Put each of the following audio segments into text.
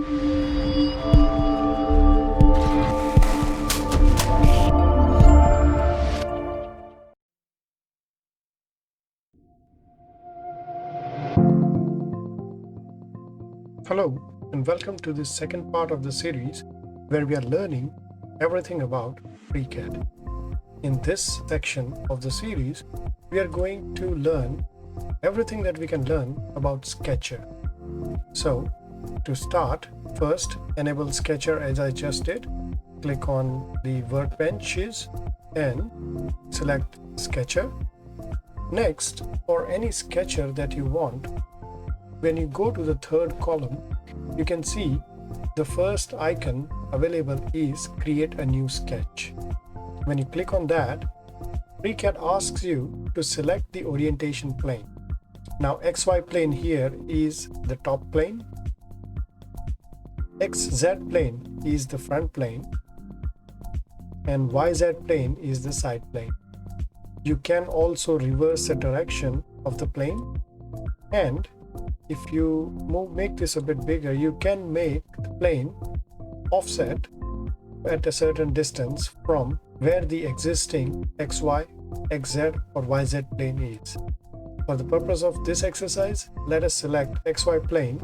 Hello, and welcome to this second part of the series where we are learning everything about FreeCAD. In this section of the series, we are going to learn everything that we can learn about Sketcher. So, to start, first enable Sketcher as I just did. Click on the workbenches and select Sketcher. Next, for any sketcher that you want, when you go to the third column, you can see the first icon available is Create a New Sketch. When you click on that, FreeCAD asks you to select the orientation plane. Now XY plane here is the top plane, XZ plane is the front plane, and YZ plane is the side plane. You can also reverse the direction of the plane, and if you make this a bit bigger, you can make the plane offset at a certain distance from where the existing XY, XZ or YZ plane is. For the purpose of this exercise, let us select XY plane.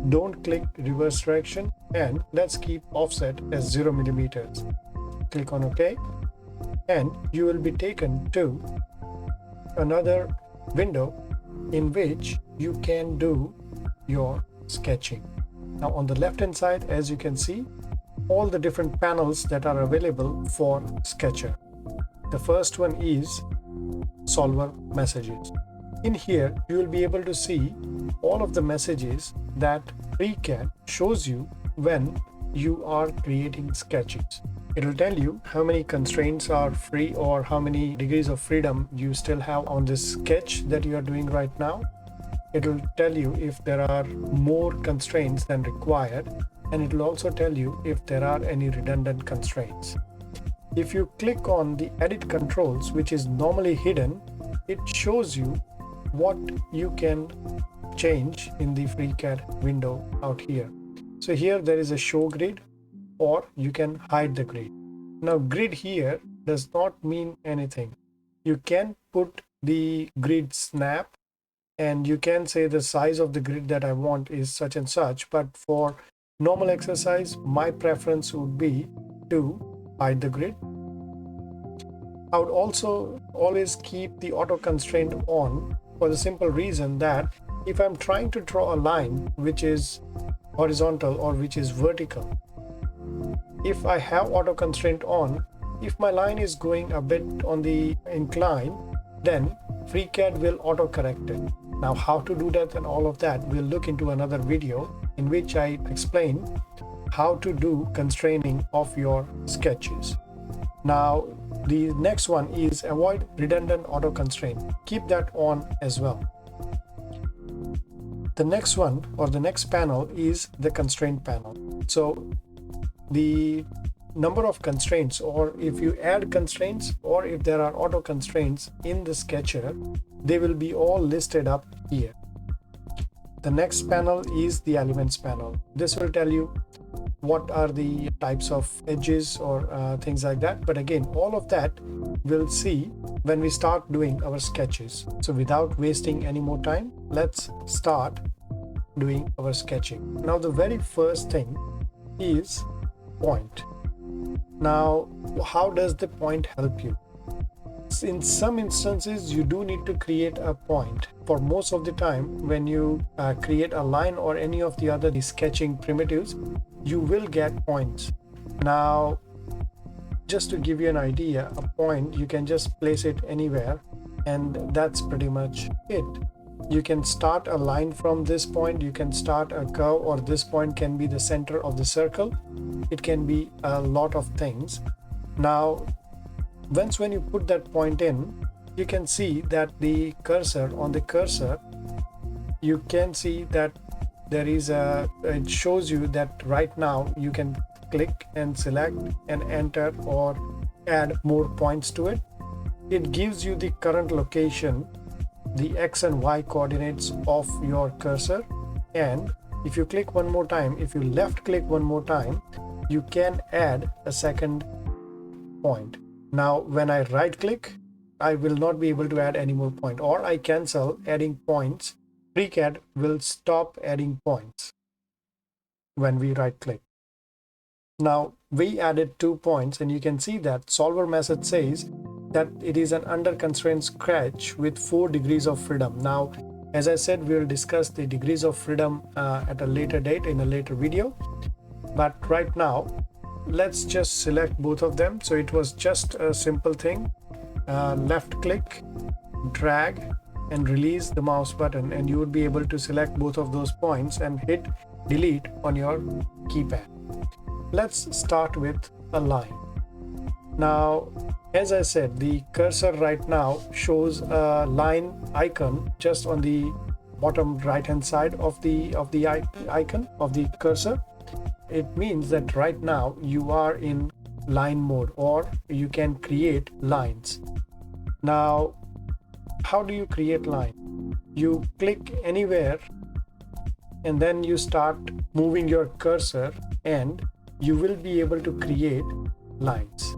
Don't click reverse direction, and let's keep offset as 0 millimeters. Click on OK, and you will be taken to another window in which you can do your sketching. Now on the left hand side, as you can see, all the different panels that are available for Sketcher. The first one is solver messages. In here you will be able to see all of the messages that FreeCAD shows you when you are creating sketches. It will tell you how many constraints are free or how many degrees of freedom you still have on this sketch that you are doing right now. It will tell you if there are more constraints than required, and it will also tell you if there are any redundant constraints. If you click on the edit controls, which is normally hidden, it shows you what you can change in the FreeCAD window out here. So here there is a show grid, or you can hide the grid. Now grid here does not mean anything. You can put the grid snap, and you can say the size of the grid that I want is such and such, but for normal exercise my preference would be to hide the grid. I would also always keep the auto constraint on for the simple reason that if I'm trying to draw a line which is horizontal or which is vertical, if I have auto constraint on, if my line is going a bit on the incline, then FreeCAD will auto correct it. Now how to do that and all of that, we'll look into another video in which I explain how to do constraining of your sketches. Now the next one is avoid redundant auto constraint. Keep that on as well. The next one, or the next panel, is the constraint panel. So the number of constraints, or if you add constraints, or if there are auto constraints in the Sketcher, they will be all listed up here. The next panel is the elements panel. This will tell you what are the types of edges or things like that, but again all of that we'll see when we start doing our sketches. So without wasting any more time, let's start doing our sketching. Now the very first thing is point. Now how does the point help you? In some instances you do need to create a point. For most of the time when you create a line or any of the other sketching primitives, you will get points. Now just to give you an idea, a point, you can just place it anywhere and that's pretty much it. You can start a line from this point, you can start a curve, or this point can be the center of the circle. It can be a lot of things. Now once when you put that point in, you can see that the cursor, you can see that there is it shows you that right now you can click and select and enter or add more points to it. It gives you the current location, the X and Y coordinates of your cursor, and if you click one more time, if you left click one more time, you can add a second point. Now when I right click, I will not be able to add any more point, or I cancel adding points. FreeCAD will stop adding points when we right click. Now we added 2 points, and you can see that solver message says that it is an under constraint sketch with 4 degrees of freedom. Now, as I said, we will discuss the degrees of freedom at a later date in a later video. But right now, let's just select both of them. So it was just a simple thing. Left click, drag, and release the mouse button, and you would be able to select both of those points and hit delete on your keypad. Let's start with a line. Now, as I said, the cursor right now shows a line icon just on the bottom right hand side of the icon of the cursor. It means that right now you are in line mode, or you can create lines. Now, how do you create line? You click anywhere and then you start moving your cursor, and you will be able to create lines.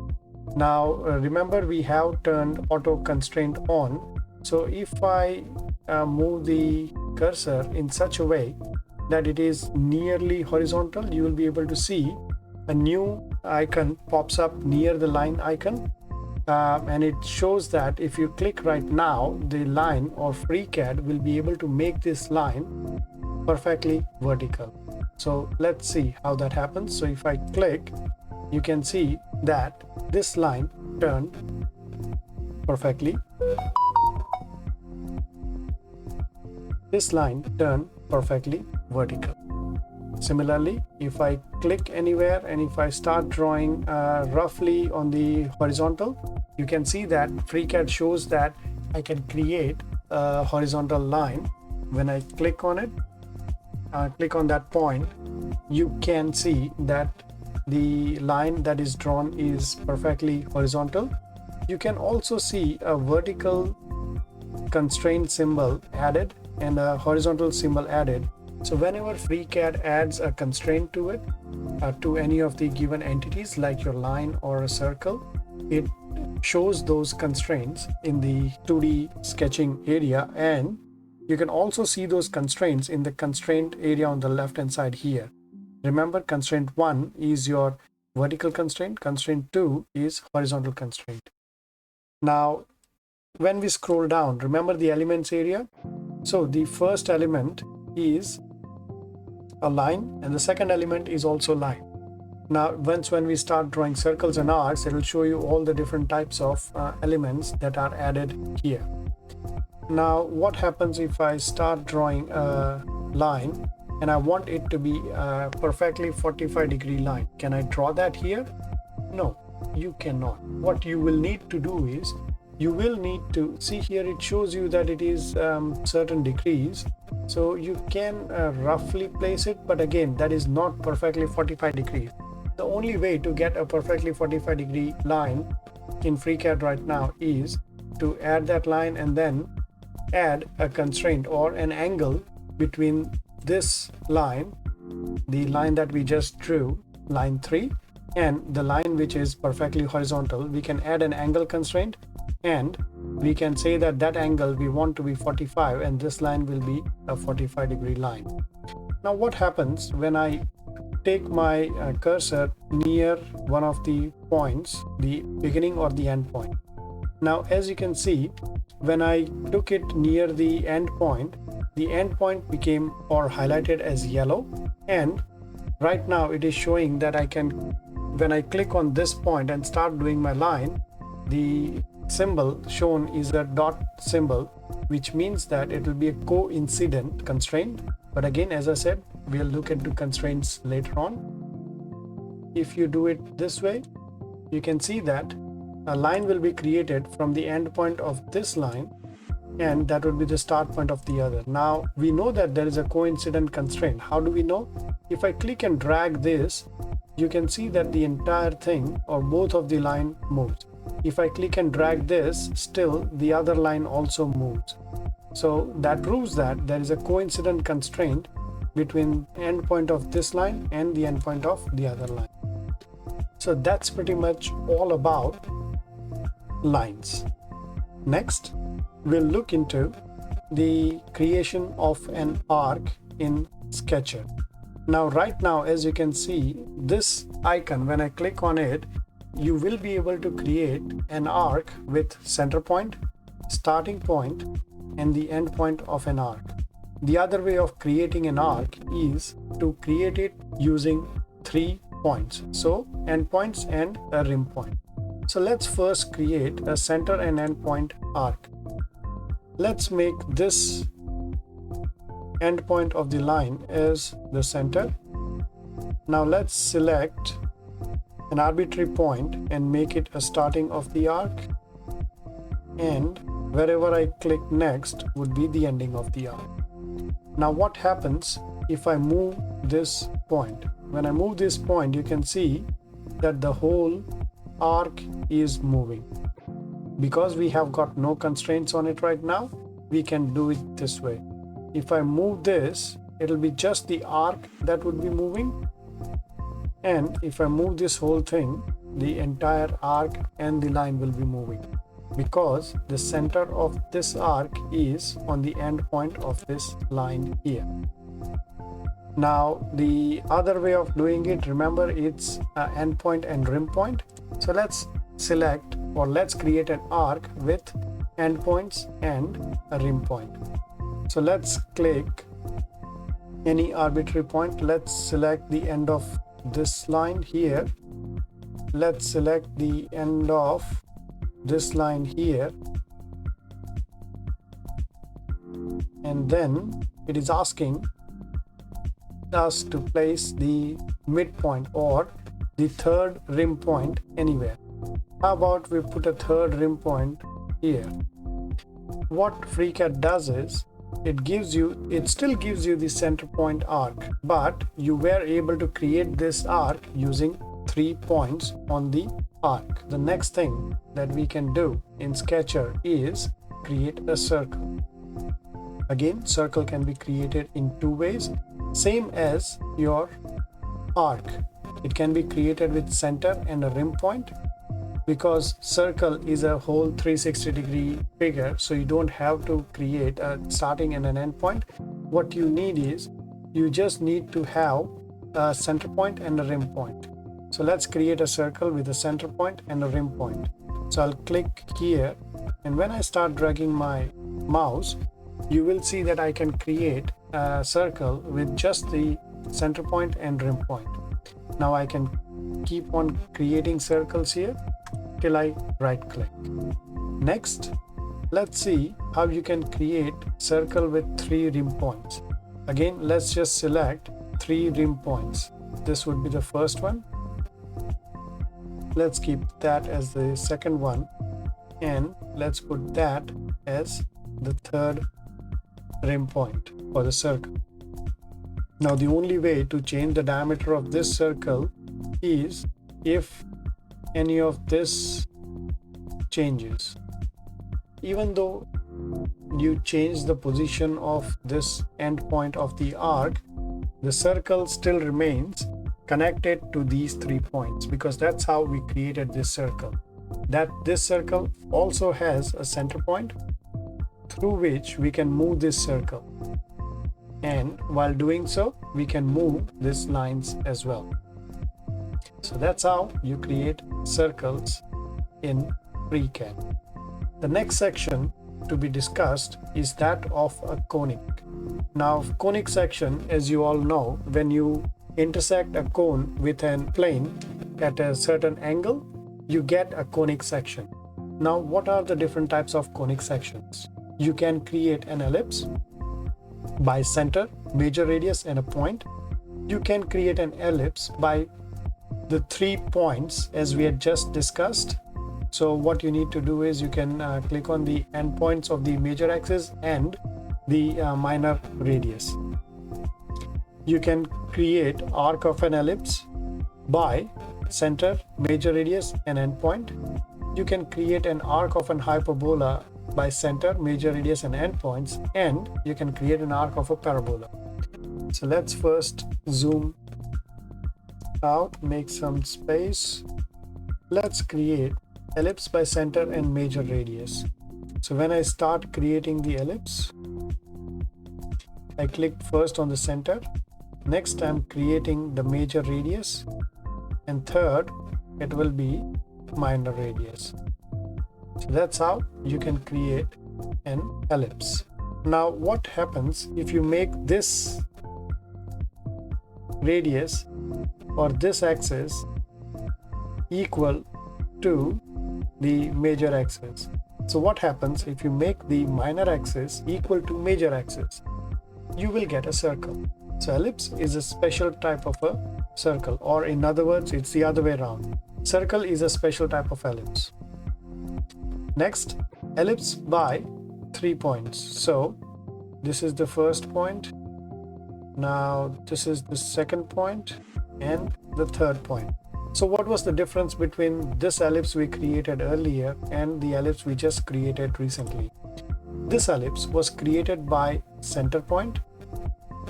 Now remember, we have turned auto constraint on. So if I move the cursor in such a way that it is nearly horizontal, you will be able to see a new icon pops up near the line icon, and it shows that if you click right now, the line or FreeCAD will be able to make this line perfectly vertical. So let's see how that happens. So if I click, you can see that this line turned perfectly. This line turned perfectly vertical. Similarly, if I click anywhere and if I start drawing roughly on the horizontal, you can see that FreeCAD shows that I can create a horizontal line. When I click on it, click on that point, you can see that the line that is drawn is perfectly horizontal. You can also see a vertical constraint symbol added and a horizontal symbol added. So whenever FreeCAD adds a constraint to it, to any of the given entities like your line or a circle, it shows those constraints in the 2D sketching area, and you can also see those constraints in the constraint area on the left hand side here. Remember, constraint 1 is your vertical constraint, constraint 2 is horizontal constraint. Now when we scroll down, remember the elements area. So the first element is a line and the second element is also line. Now when we start drawing circles and arcs, it will show you all the different types of elements that are added here. Now what happens if I start drawing a line and I want it to be a perfectly 45-degree line? Can I draw that here? No, you cannot. What you will need to do is, you will need to see here, it shows you that it is certain degrees, so you can roughly place it, but again, that is not perfectly 45 degrees. The only way to get a perfectly 45-degree line in FreeCAD right now is to add that line and then add a constraint or an angle between this line, the line that we just drew, line 3, and the line which is perfectly horizontal. We can add an angle constraint, and we can say that that angle we want to be 45, and this line will be a 45-degree line. Now what happens when I take my cursor near one of the points, the beginning or the end point? Now as you can see, when I took it near the end point became or highlighted as yellow, and right now it is showing that I can, when I click on this point and start doing my line, the symbol shown is a dot symbol, which means that it will be a coincident constraint. But again, as I said, we'll look into constraints later on. If you do it this way, you can see that a line will be created from the end point of this line, and that would be the start point of the other. Now we know that there is a coincident constraint. How do we know? If I click and drag this, you can see that the entire thing or both of the line moves. If I click and drag this, still the other line also moves. So that proves that there is a coincident constraint between endpoint of this line and the endpoint of the other line. So that's pretty much all about lines. Next, we'll look into the creation of an arc in Sketcher. Now, right now, as you can see, this icon, when I click on it, you will be able to create an arc with center point, starting point, and the end point of an arc. The other way of creating an arc is to create it using 3 points. So endpoints and a rim point. So let's first create a center and end point arc. Let's make this endpoint of the line as the center. Now let's select an arbitrary point and make it a starting of the arc, and wherever I click next would be the ending of the arc. Now what happens if I move this point? When I move this point, you can see that the whole arc is moving. Because we have got no constraints on it right now, we can do it this way. If I move this, it'll be just the arc that would be moving, and if I move this whole thing, the entire arc and the line will be moving, because the center of this arc is on the end point of this line here. Now the other way of doing it, remember, it's endpoint and rim point. So let's select, or let's create an arc with endpoints and a rim point. So let's click any arbitrary point. Let's select the end of this line here. Let's select the end of this line here, and then it is asking us to place the midpoint or the third rim point anywhere. How about we put a third rim point here? What FreeCAD does is it still gives you the center point arc, but you were able to create this arc using 3 points on the arc. The next thing that we can do in Sketcher is create a circle. Again, circle can be created in 2 ways, same as your arc. It can be created with center and a rim point, because circle is a whole 360-degree figure, so you don't have to create a starting and an end point. What you need is, you just need to have a center point and a rim point. So let's create a circle with a center point and a rim point. So I'll click here, and when I start dragging my mouse, you will see that I can create a circle with just the center point and rim point. Now I can keep on creating circles here till I right click. Next, let's see how you can create circle with 3 rim points. Again, let's just select 3 rim points. This would be the first one. Let's keep that as the second one, and let's put that as the third rim point for the circle. Now the only way to change the diameter of this circle is if any of this changes. Even though you change the position of this end point of the arc, the circle still remains connected to these 3 points, because that's how we created this circle. That this circle also has a center point through which we can move this circle, and while doing so we can move these lines as well. So that's how you create circles in FreeCAD. The next section to be discussed is that of a conic. Now, conic section, as you all know, when you intersect a cone with a plane at a certain angle, you get a conic section. Now, what are the different types of conic sections? You can create an ellipse by center, major radius, and a point. You can create an ellipse by the 3 points as we had just discussed. So what you need to do is you can click on the endpoints of the major axis and the minor radius. You can create arc of an ellipse by center, major radius, and endpoint. You can create an arc of an hyperbola by center, major radius, and endpoints, and you can create an arc of a parabola. So let's first zoom out, make some space. Let's create ellipse by center and major radius. So when I start creating the ellipse, I click first on the center. Next, I'm creating the major radius, and third, it will be minor radius. So that's how you can create an ellipse. Now, what happens if you make this radius or this axis equal to the major axis? So what happens if you make the minor axis equal to major axis? You will get a circle. So ellipse is a special type of a circle, or in other words, it's the other way around. Circle is a special type of ellipse. Next, ellipse by 3 points. So this is the first point. Now this is the second point and the third point. So what was the difference between this ellipse we created earlier and the ellipse we just created recently? This ellipse was created by center point,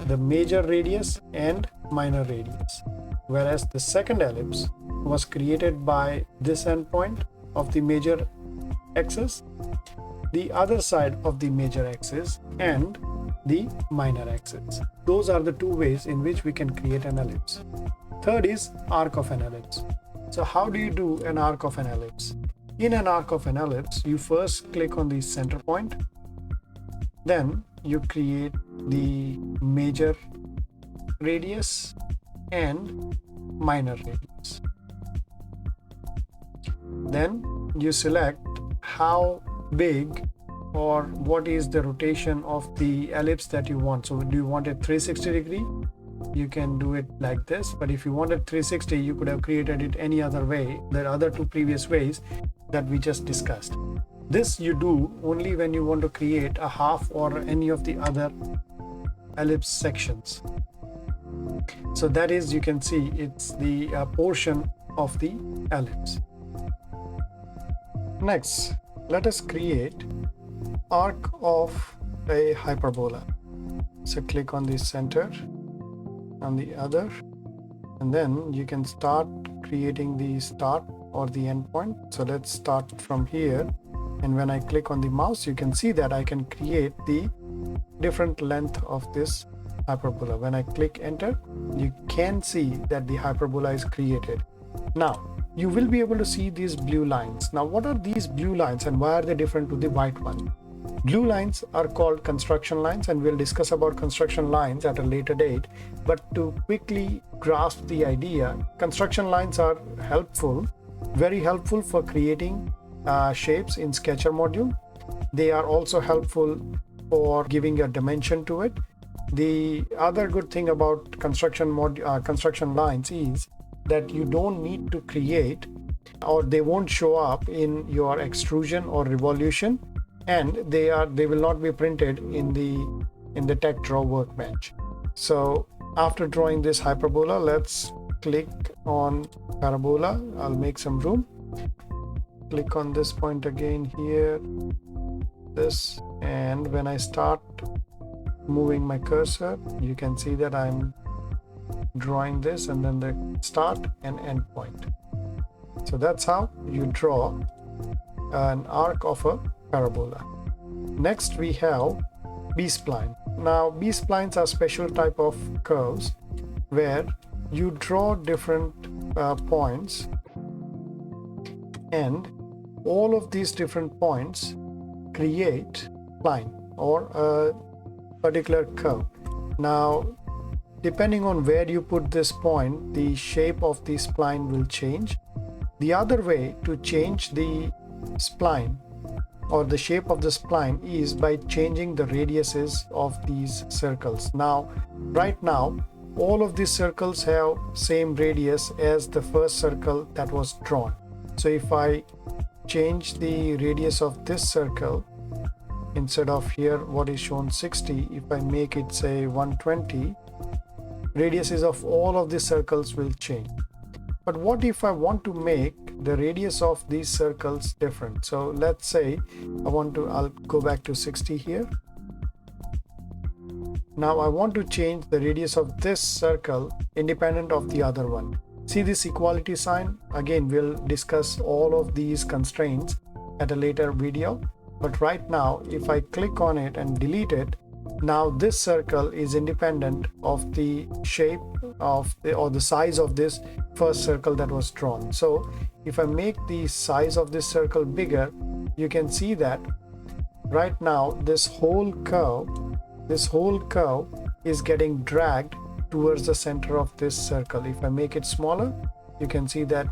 the major radius and minor radius, whereas the second ellipse was created by this endpoint of the major axis, the other side of the major axis, and the minor axis. Those are the two ways in which we can create an ellipse. Third is arc of an ellipse. So how do you do an arc of an ellipse? In an arc of an ellipse, you first click on the center point, then you create the major radius and minor radius. Then you select how big or what is the rotation of the ellipse that you want. So do you want it 360 degree? You can do it like this, but if you wanted 360, you could have created it any other way. There are other two previous ways that we just discussed. This you do only when you want to create a half or any of the other ellipse sections. So that is, you can see it's the portion of the ellipse. Next, let us create arc of a hyperbola. So click on the center, on the other, and then you can start creating the start or the end point. So let's start from here, and when I click on the mouse, you can see that I can create the different length of this hyperbola. When I click enter, you can see that the hyperbola is created. Now you will be able to see these blue lines. Now what are these blue lines and why are they different to the white one? Blue lines are called construction lines, and we'll discuss about construction lines at a later date. But to quickly grasp the idea, construction lines are helpful, very helpful for creating shapes in Sketcher module. They are also helpful for giving a dimension to it. The other good thing about construction lines is that you don't need to create, or they won't show up in your extrusion or revolution, and they will not be printed in the tech draw workbench. So after drawing this hyperbola, let's click on parabola. I'll make some room. Click on this point again here, this, and when I start moving my cursor, you can see that I'm drawing this and then the start and end point. So that's how you draw an arc of a parabola. Next we have B-spline. Now B-splines are special type of curves where you draw different points, and all of these different points create line or a particular curve. Now depending on where you put this point, the shape of the spline will change. The other way to change the spline or the shape of the spline is by changing the radiuses of these circles. Now right now all of these circles have same radius as the first circle that was drawn. So if I change the radius of this circle, instead of here what is shown 60, if I make it say 120, radiuses of all of these circles will change. But what if I want to make the radius of these circles different? So let's say I'll go back to 60 here. Now I want to change the radius of this circle independent of the other one. See this equality sign? Again, we'll discuss all of these constraints at a later video. But right now, if I click on it and delete it, now this circle is independent of the shape of the size of this first circle that was drawn. So if I make the size of this circle bigger, you can see that right now this whole curve is getting dragged towards the center of this circle. If I make it smaller, you can see that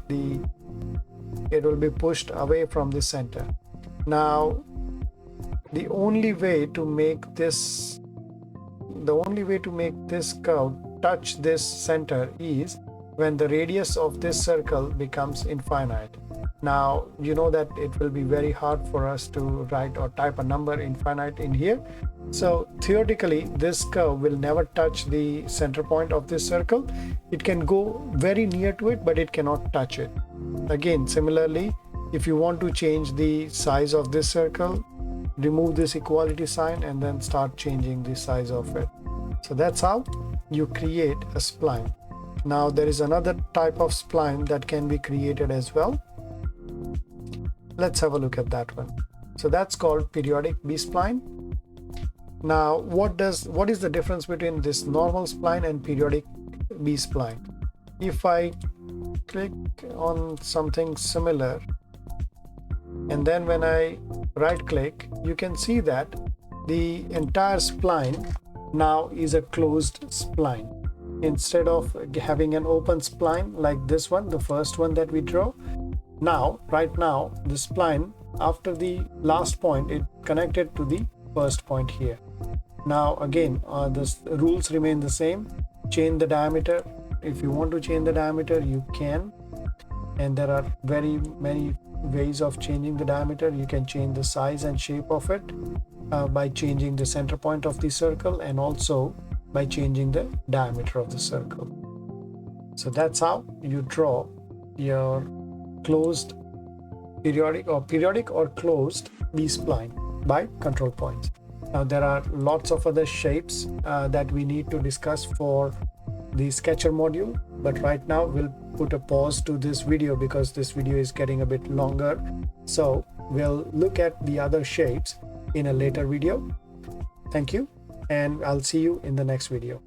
it will be pushed away from the center. Now the only way to make this curve touch this center is when the radius of this circle becomes infinite. Now you know that it will be very hard for us to write or type a number infinite in here. So theoretically this curve will never touch the center point of this circle. It can go very near to it, but it cannot touch it. Again, similarly, if you want to change the size of this circle, remove this equality sign and then start changing the size of it. So that's how you create a spline. Now there is another type of spline that can be created as well. Let's have a look at that one. So that's called periodic B-spline. Now what is the difference between this normal spline and periodic B-spline? If I click on something similar and then when I right click, you can see that the entire spline now is a closed spline. Instead of having an open spline like this one, the first one that we draw, right now the spline after the last point, it connected to the first point here. Now again, the rules remain the same. Change the diameter. If you want to change the diameter, you can, and there are very many ways of changing the diameter. You can change the size and shape of it by changing the center point of the circle and also by changing the diameter of the circle. So that's how you draw your closed periodic or closed B-spline by control points. Now there are lots of other shapes that we need to discuss for the sketcher module, but right now we'll put a pause to this video because this video is getting a bit longer. So we'll look at the other shapes in a later video. Thank you, and I'll see you in the next video.